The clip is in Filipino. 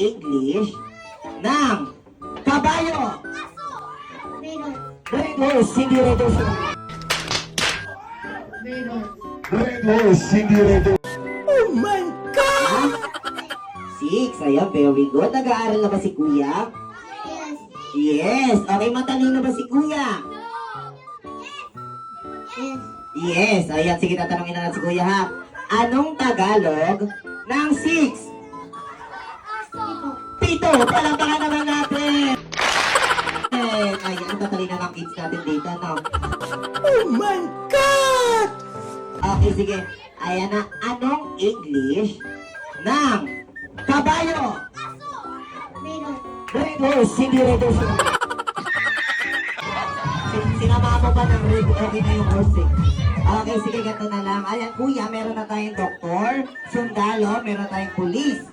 English ng kabayo? Red horse, hindi red horse. Red horse, hindi red horse. Oh my God! 6, ayan, very good. Nag-aaral na ba si Kuya? Yes. Okay, matalino ba si Kuya? Yes. Ayan, sige, tatanungin na si Kuya ha. Anong Tagalog ng 6? Pito. Palakpakan naman natin. Ayan, tatalino ng kids natin dito, no? Oh my God! Okay, sige. Ayan na. Anong English ng kabayo? Red horse, hindi red horse. Sinama mo ba ng red? Okay na yung horse eh. Okay, sige, ganito na lang. Ayan, Kuya, meron na tayong doktor, sundalo, meron tayong pulis.